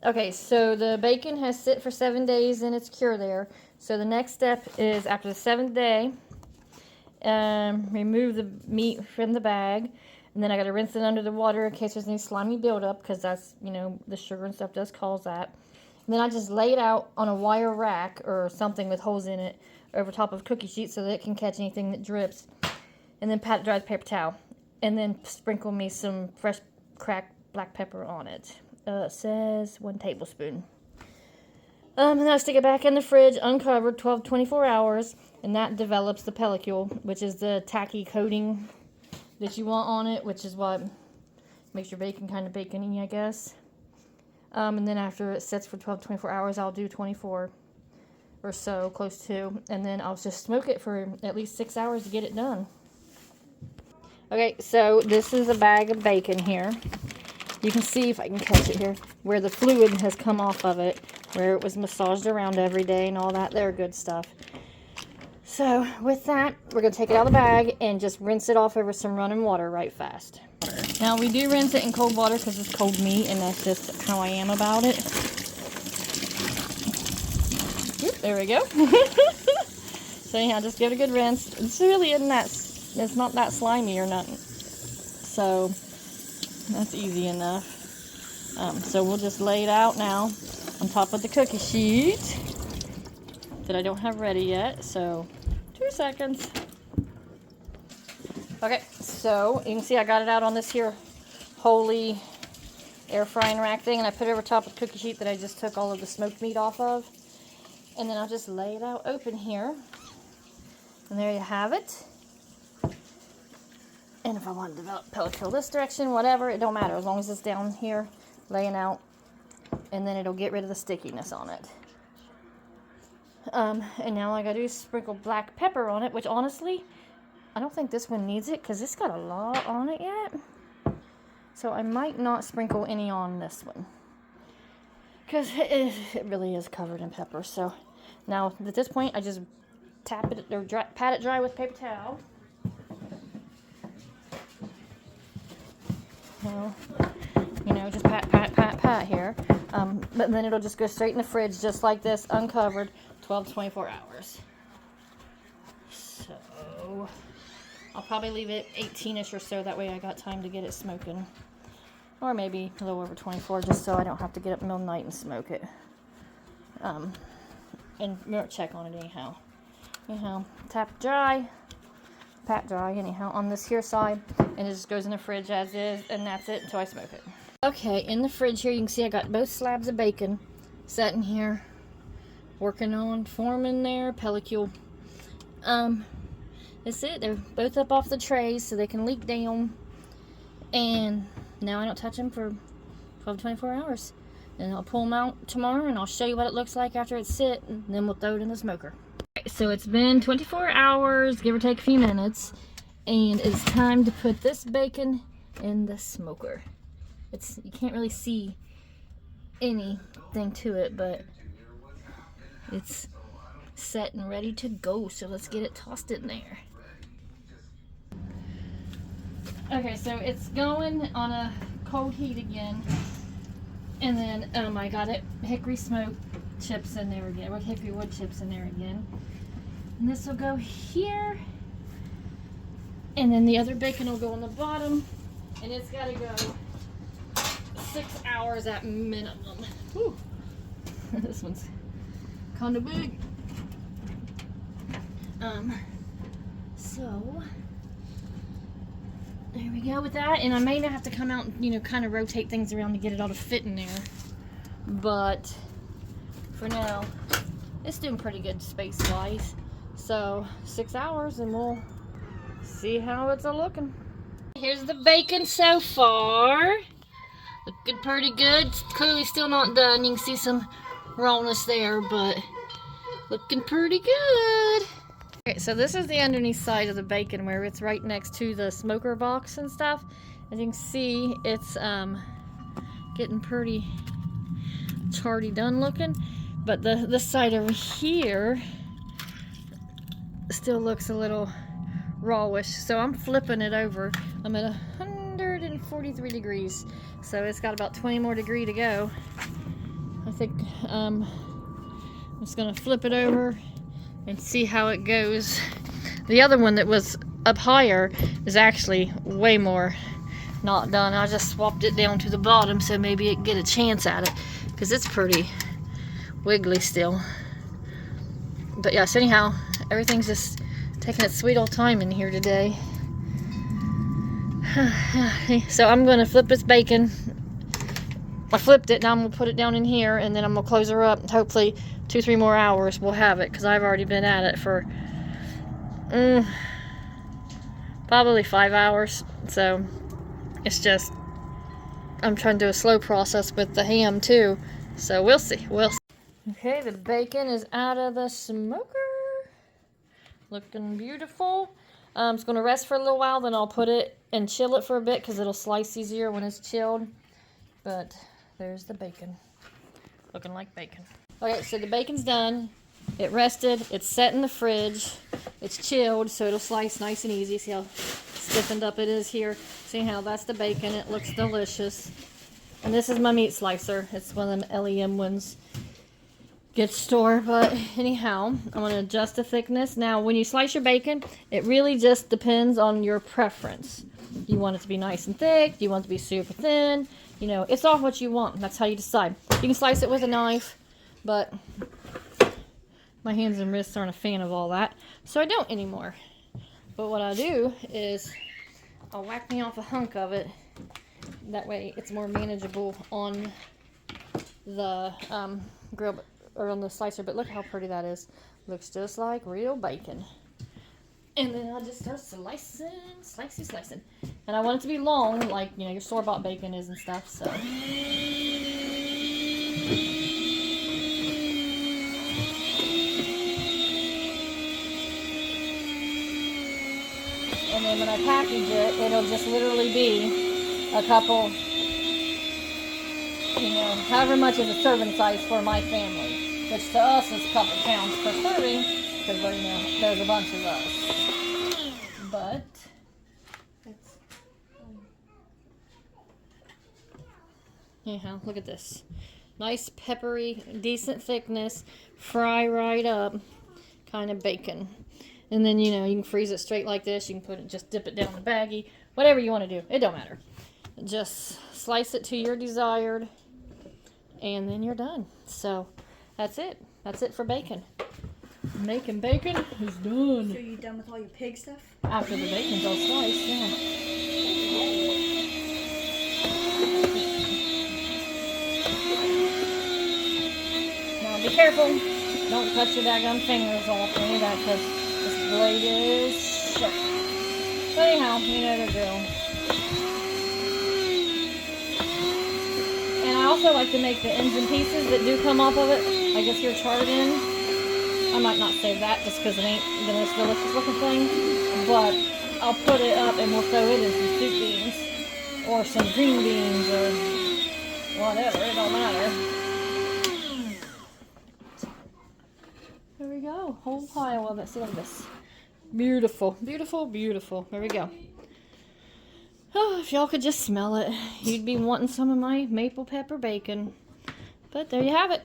Okay, so the bacon has sit for 7 days and it's cured there. So the next step is after the 7th day, remove the meat from the bag. And then I got to rinse it under the water in case there's any slimy buildup, because that's, you know, the sugar and stuff does cause that. And then I just lay it out on a wire rack or something with holes in it over top of a cookie sheet so that it can catch anything that drips. And then pat it dry with paper towel. And then sprinkle me some fresh cracked black pepper on it. It says 1 tablespoon. And then I stick it back in the fridge, uncovered, 12 to 24 hours. And that develops the pellicle, which is the tacky coating that you want on it, which is what makes your bacon kind of bacony, I guess. And then after it sits for 12 to 24 hours, I'll do 24 or so, close to. And then I'll just smoke it for at least 6 hours to get it done. Okay, so this is a bag of bacon here. You can see, if I can catch it here, where the fluid has come off of it, where it was massaged around every day and all that there good stuff. So with that, we're going to take it out of the bag and just rinse it off over some running water right fast. Now we do rinse it in cold water because it's cold meat, and that's just how I am about it. Oop, there we go. So anyhow, just give it a good rinse. It's really isn't that, it's not that slimy or nothing. So that's easy enough. So we'll just lay it out now on top of the cookie sheet that I don't have ready yet. So 2 seconds. Okay, so you can see I got it out on this here Holy air frying rack thing, and I put it over top of the cookie sheet that I just took all of the smoked meat off of. And then I'll just lay it out open here. And there you have it. And if I want to develop pellicle this direction, whatever, it don't matter as long as it's down here laying out, and then it'll get rid of the stickiness on it. And now all I gotta do is sprinkle black pepper on it, which honestly, I don't think this one needs it because it's got a lot on it yet. So I might not sprinkle any on this one because it really is covered in pepper. So now at this point, I just tap it or pat it dry with paper towel. You know, just pat here. But then it'll just go straight in the fridge just like this, uncovered, 12 to 24 hours. So I'll probably leave it 18-ish or so. That way I got time to get it smoking. Or maybe a little over 24, just so I don't have to get up in the middle of the night and smoke it. And check on it anyhow. Anyhow, tap dry. Pat dry anyhow on this here side, and it just goes in the fridge as is, and that's it until I smoke it. Okay, in the fridge here you can see I got both slabs of bacon sitting here working on forming their pellicule. That's it. They're both up off the trays so they can leak down, and now I don't touch them for 12 to 24 hours. And I'll pull them out tomorrow and I'll show you what it looks like after it's sit, and then we'll throw it in the smoker. So it's been 24 hours, give or take a few minutes, and it's time to put this bacon in the smoker. You can't really see anything to it, but it's set and ready to go. So let's get it tossed in there. Okay, so it's going on a cold heat again, and then I got it hickory smoke chips in there again, with hickory wood chips in there again. And this will go here, and then the other bacon will go on the bottom, and it's got to go 6 hours at minimum. Whew. This one's kind of big. So there we go with that, and I may have to come out and, you know, kind of rotate things around to get it all to fit in there, but for now it's doing pretty good space wise. So 6 hours and we'll see how it's looking. Here's the bacon so far. Looking pretty good. It's clearly still not done. You can see some rawness there, but looking pretty good. Okay, so this is the underneath side of the bacon where it's right next to the smoker box and stuff. As you can see, it's getting pretty charty done looking, but this side over here still looks a little rawish, so I'm flipping it over. I'm at 143 degrees, so it's got about 20 more degrees to go, think I'm just gonna flip it over and see how it goes. The other one that was up higher is actually way more not done. I just swapped it down to the bottom so maybe it can get a chance at it, because it's pretty wiggly still. But yes, anyhow, everything's just taking its sweet old time in here today. So I'm gonna flip this bacon. I flipped it, now I'm gonna put it down in here, and then I'm gonna close her up, and hopefully 2-3 more hours we'll have it, because I've already been at it for probably 5 hours. So it's just, I'm trying to do a slow process with the ham too, so we'll see. Okay, the bacon is out of the smoker, looking beautiful. It's going to rest for a little while, then I'll put it and chill it for a bit, because it'll slice easier when it's chilled. But there's the bacon, looking like bacon. Okay, so the bacon's done. It rested, it's set in the fridge, it's chilled, so it'll slice nice and easy. See how stiffened up it is here? See how that's the bacon, it looks delicious. And this is my meat slicer. It's one of them LEM ones. Good store, but anyhow, I'm going to adjust the thickness. Now, when you slice your bacon, it really just depends on your preference. You want it to be nice and thick, you want it to be super thin, you know, it's all what you want. That's how you decide. You can slice it with a knife, but my hands and wrists aren't a fan of all that, so I don't anymore. But what I do is I'll whack me off a hunk of it. That way it's more manageable on the grill, or on the slicer. But look how pretty that is. Looks just like real bacon. And then I'll just start slicing. And I want it to be long, like, you know, your store-bought bacon is and stuff, so. And then when I package it, it'll just literally be a couple, you know, however much is a serving size for my family, which to us is a couple pounds per serving, because, you know, there's a bunch of us. But it's, anyhow, look at this. Nice, peppery, decent thickness, fry right up kind of bacon. And then, you know, you can freeze it straight like this. You can put it, just dip it down in the baggie. Whatever you want to do. It don't matter. Just slice it to your desired, and then you're done. So, that's it. That's it for bacon. Making bacon is done. So you done with all your pig stuff? After the bacon's all sliced, yeah. Now, be careful. Don't cut your daggone fingers off or any of that, because this blade is sharp. But anyhow, you know the drill. And I also like to make the ends and pieces that do come off of it. I guess your charred end. I might not save that just because it ain't the most delicious looking thing. But I'll put it up and we'll throw it in some soup beans. Or some green beans or whatever. It don't matter. There we go. Whole pile of it. See, look at this. Beautiful. Beautiful, beautiful. There we go. Oh, if y'all could just smell it, you'd be wanting some of my maple pepper bacon. But there you have it.